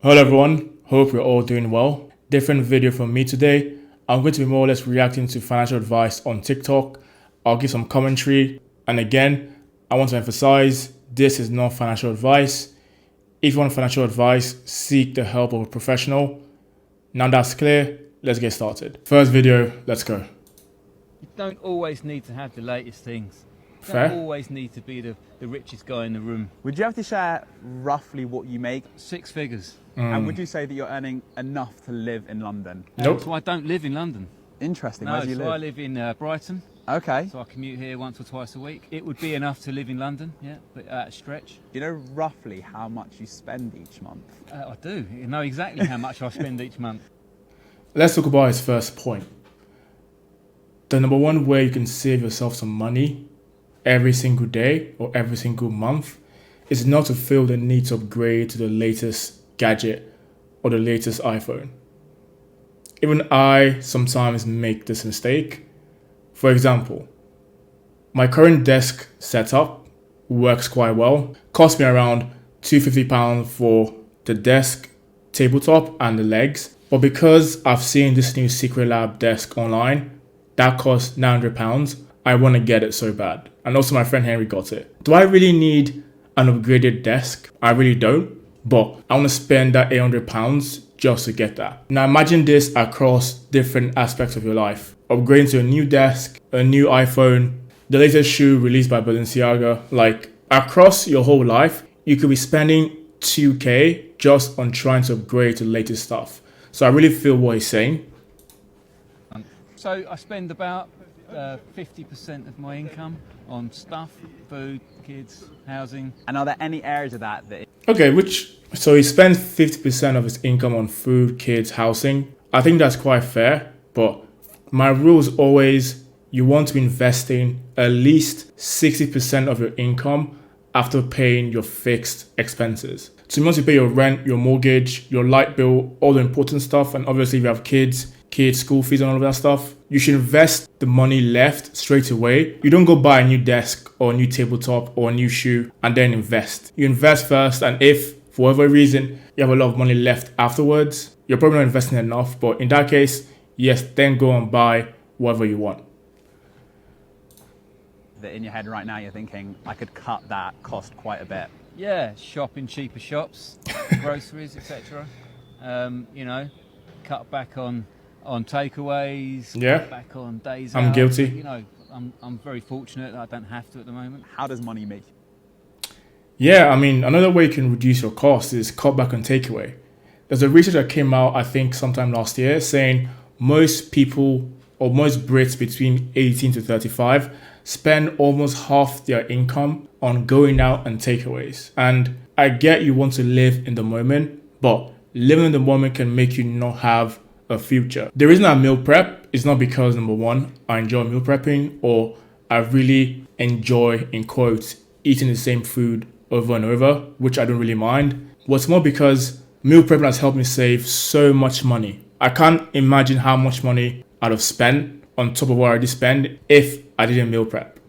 Hello everyone, hope you're all doing well. Different video from me today. I'm going to be more or less reacting to financial advice on TikTok. I'll give some commentary. And again, I want to emphasize this is not financial advice. If you want financial advice, seek the help of a professional. Now that's clear, let's get started. First video, let's go. You don't always need to have the latest things. You Fair. don't always need to be the richest guy in the room. Would you have to share roughly what you make? 6 figures. And would you say that you're earning enough to live in London? Nope. So I don't live in London. Interesting. No, Where do you so live? I live in Brighton. Okay. So I commute here once or twice a week. It would be enough to live in London, yeah, but at a stretch. Do you know roughly how much you spend each month? I do. You know exactly how much I spend each month. Let's talk about his first point. The number one way you can save yourself some money every single day or every single month is not to feel the need to upgrade to the latest gadget or the latest iPhone. Even I sometimes make this mistake. For example, my current desk setup works quite well. Cost me around £250 for the desk, tabletop and the legs. But because I've seen this new Secret Lab desk online, that costs £900. I want to get it so bad. And also my friend Henry got it. Do I really need an upgraded desk? I really don't. But I want to spend that £800 just to get that. Now imagine this across different aspects of your life. Upgrading to a new desk, a new iPhone, the latest shoe released by Balenciaga. Like across your whole life, you could be spending 2K just on trying to upgrade to the latest stuff. So I really feel what he's saying. So I spend about 50% of my income on stuff, food, kids, housing. And are there any areas of that that... Okay, so he spends 50% of his income on food, kids, housing. I think that's quite fair, but my rule is always you want to be investing at least 60% of your income after paying your fixed expenses. So you want to pay your rent, your mortgage, your light bill, all the important stuff, and obviously if you have kids, school fees and all of that stuff, you should invest the money left straight away. You don't go buy a new desk or a new tabletop or a new shoe and then invest. You invest first, and if for whatever reason you have a lot of money left afterwards, you're probably not investing enough, but in that case, yes, then go and buy whatever you want. That in your head right now you're thinking, I could cut that cost quite a bit? Yeah, shop in cheaper shops, groceries, etc. You know, cut back on takeaways, Yeah. cut back on days I'm out. guilty. You know, I'm very fortunate that I don't have to at the moment. How does money make you? Yeah, I mean, another way you can reduce your cost is cut back on takeaway. There's a research that came out, I think, sometime last year saying most people or most Brits between 18 to 35 spend almost half their income on going out and takeaways. And I get you want to live in the moment, but living in the moment can make you not have a future. The reason I meal prep is not because, number one, I enjoy meal prepping or I really enjoy, in quotes, eating the same food over and over, which I don't really mind. What's more because meal prepping has helped me save so much money. I can't imagine how much money I'd have spent on top of what I already spent if I didn't meal prep.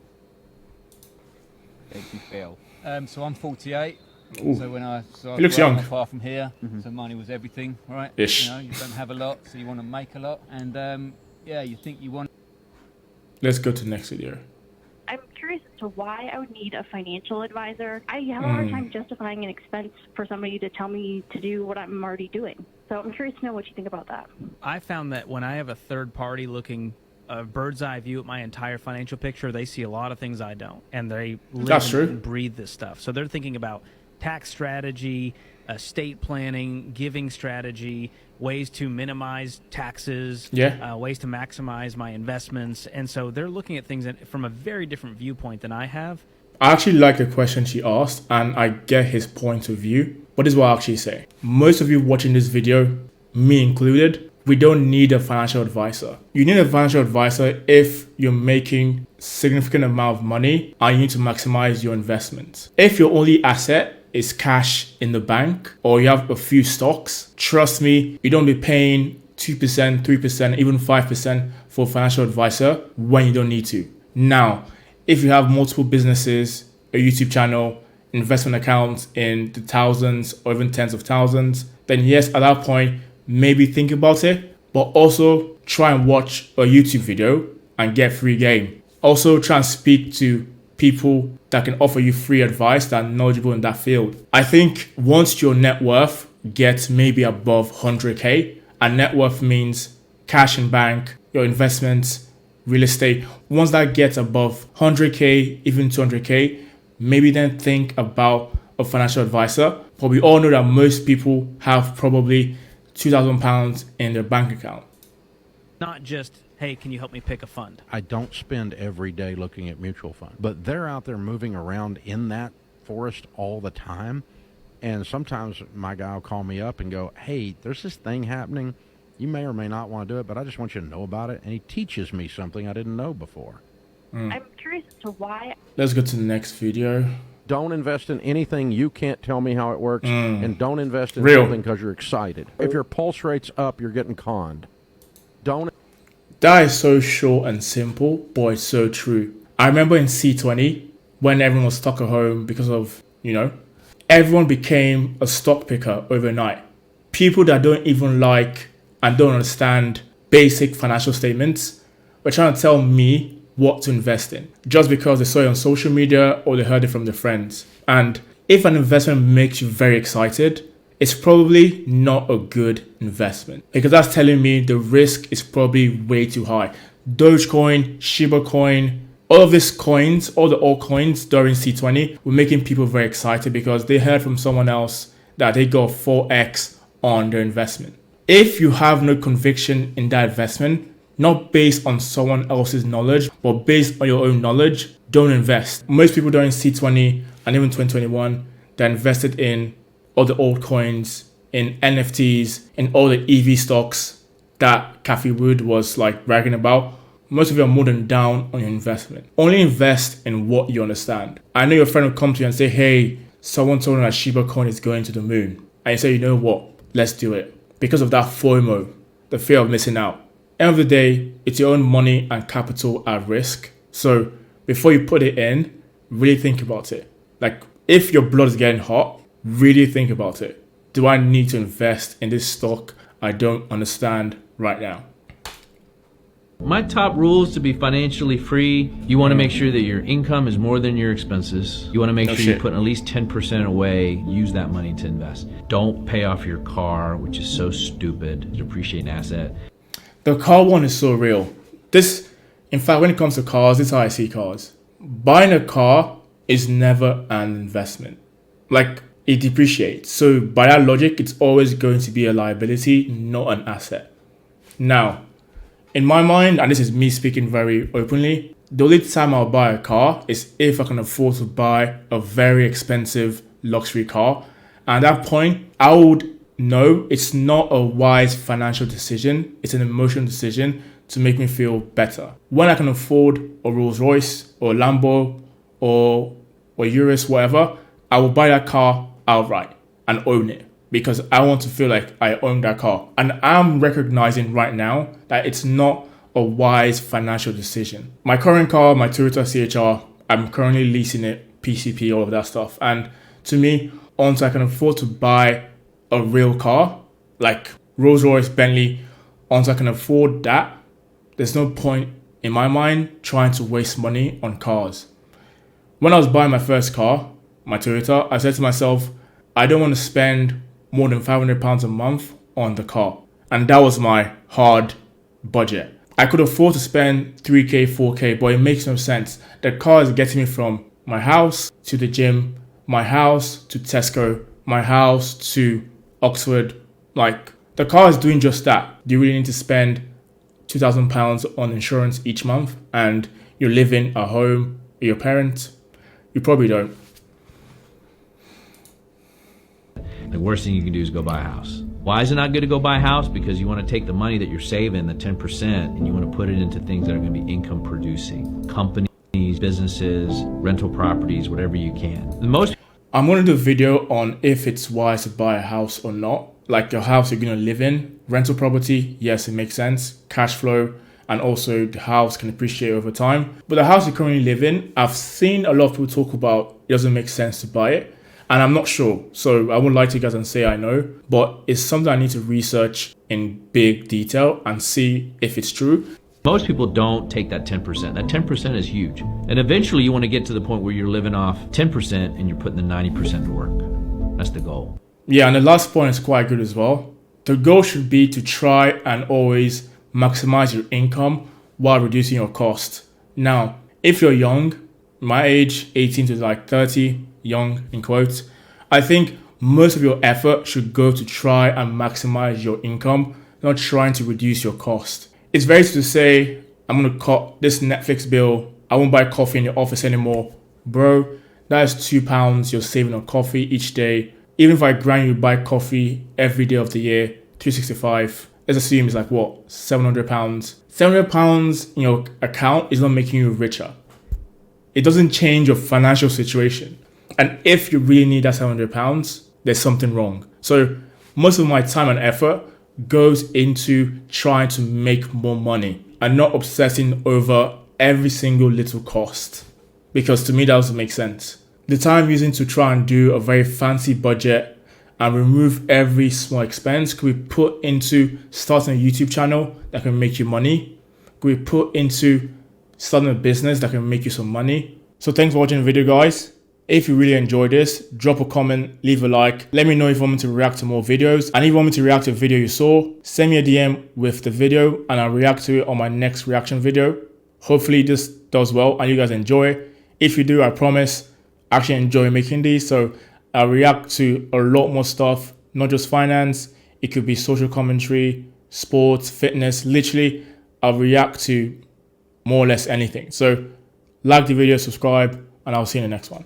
Make you feel? So I'm 48. Ooh. So I He looks grew up young. not far from here. So money was everything, right? Ish. You know, you don't have a lot, so you want to make a lot, and yeah, you think you want. Let's go to the next video. I'm curious as to why I would need a financial advisor. I have a hard time justifying an expense for somebody to tell me to do what I'm already doing. So I'm curious to know what you think about that. I found that when I have a third party looking a bird's eye view at my entire financial picture, they see a lot of things I don't, and they That's live true. and breathe this stuff. So they're thinking about tax strategy, estate planning, giving strategy, ways to minimize taxes, ways to maximize my investments. And so they're looking at things from a very different viewpoint than I have. I actually like the question she asked and I get his point of view. But this is what I actually say. Most of you watching this video, me included, we don't need a financial advisor. You need a financial advisor if you're making significant amount of money and you need to maximize your investments. If your only asset is cash in the bank or you have a few stocks, trust me, you don't be paying 2%, 3%, even 5% for a financial advisor when you don't need to. Now, if you have multiple businesses, a YouTube channel, investment accounts in the thousands or even tens of thousands, then yes, at that point, maybe think about it, but also try and watch a YouTube video and get free game. Also try and speak to people that can offer you free advice that are knowledgeable in that field. I think once your net worth gets maybe above 100K, and net worth means cash in bank, your investments, real estate. Once that gets above 100K, even 200K, maybe then think about a financial advisor. But we all know that most people have probably £2,000 in their bank account. Not just, hey, can you help me pick a fund? I don't spend every day looking at mutual funds, but they're out there moving around in that forest all the time. And sometimes my guy will call me up and go, hey, there's this thing happening. You may or may not want to do it, but I just want you to know about it. And he teaches me something I didn't know before. I'm curious as to why. Let's go to the next video. Don't invest in anything you can't tell me how it works, and don't invest in Real. something because you're excited. If your pulse rate's up, you're getting conned. Don't. That is so short and simple, but it's so true. I remember in C20, when everyone was stuck at home because of, everyone became a stock picker overnight. People that don't even like and don't understand basic financial statements were trying to tell me what to invest in just because they saw it on social media or they heard it from their friends. And if an investment makes you very excited, it's probably not a good investment because that's telling me the risk is probably way too high. Dogecoin, Shiba Coin, all of these coins, all the altcoins during C20 were making people very excited because they heard from someone else that they got 4x on their investment. If you have no conviction in that investment, not based on someone else's knowledge, but based on your own knowledge, don't invest. Most people during C20 and even 2021, they invested in all the altcoins, in NFTs, in all the EV stocks that Cathie Wood was bragging about. Most of you are more than down on your investment. Only invest in what you understand. I know your friend will come to you and say, hey, someone told me that Shiba Coin is going to the moon. And you say, you know what? Let's do it. Because of that FOMO, the fear of missing out. End of the day, it's your own money and capital at risk. So before you put it in, really think about it. If your blood is getting hot, really think about it. Do I need to invest in this stock I don't understand right now? My top rule is to be financially free. You want to make sure that your income is more than your expenses. You want to make sure you're putting at least 10% away. Use that money to invest. Don't pay off your car, which is so stupid. Depreciate an asset. The car one is so real. In fact, when it comes to cars, this is how I see cars. Buying a car is never an investment. It depreciates. So by that logic, it's always going to be a liability, not an asset. Now, in my mind, and this is me speaking very openly, the only time I'll buy a car is if I can afford to buy a very expensive luxury car. And at that point, I would know it's not a wise financial decision. It's an emotional decision to make me feel better. When I can afford a Rolls Royce or a Lambo or Urus, whatever, I will buy that car outright and own it, because I want to feel like I own that car. And I'm recognizing right now that it's not a wise financial decision. My current car, my Toyota CHR, I'm currently leasing it, PCP, all of that stuff. And to me, once I can afford to buy a real car, like Rolls Royce, Bentley, once I can afford that, there's no point in my mind trying to waste money on cars. When I was buying my first car, my Toyota, I said to myself, I don't want to spend more than £500 a month on the car. And that was my hard budget. I could afford to spend 3K, 4K, but it makes no sense. The car is getting me from my house to the gym, my house to Tesco, my house to Oxford. The car is doing just that. Do you really need to spend £2,000 on insurance each month and you're living at home with your parents? You probably don't. The worst thing you can do is go buy a house. Why is it not good to go buy a house? Because you want to take the money that you're saving, the 10%, and you want to put it into things that are going to be income producing. Companies, businesses, rental properties, whatever you can. I'm going to do a video on if it's wise to buy a house or not. Your house you're going to live in. Rental property, yes, it makes sense. Cash flow, and also the house can appreciate over time. But the house you currently live in, I've seen a lot of people talk about it doesn't make sense to buy it. And I'm not sure, so I wouldn't lie to you guys and say I know, but it's something I need to research in big detail and see if it's true. Most people don't take that 10%. That 10% is huge. And eventually you want to get to the point where you're living off 10% and you're putting the 90% to work. That's the goal. Yeah, and the last point is quite good as well. The goal should be to try and always maximize your income while reducing your cost. Now, if you're young, my age, 18 to like 30, young in quotes, I think most of your effort should go to try and maximize your income, not trying to reduce your cost. It's very easy to say, I'm going to cut this Netflix bill. I won't buy coffee in the office anymore. Bro, that is £2 you're saving on coffee each day. Even if I grant you buy coffee every day of the year, 365, let's assume it's like what, £700. £700 in your account is not making you richer. It doesn't change your financial situation. And if you really need that £700, there's something wrong. So most of my time and effort goes into trying to make more money and not obsessing over every single little cost. Because to me, that doesn't make sense. The time I'm using to try and do a very fancy budget and remove every small expense could be put into starting a YouTube channel that can make you money. Could be put into starting a business that can make you some money. So thanks for watching the video, guys. If you really enjoyed this, drop a comment, leave a like. Let me know if you want me to react to more videos. And if you want me to react to a video you saw, send me a DM with the video and I'll react to it on my next reaction video. Hopefully this does well and you guys enjoy it. If you do, I promise, I actually enjoy making these. So I'll react to a lot more stuff, not just finance. It could be social commentary, sports, fitness. Literally, I'll react to more or less anything. So like the video, subscribe, and I'll see you in the next one.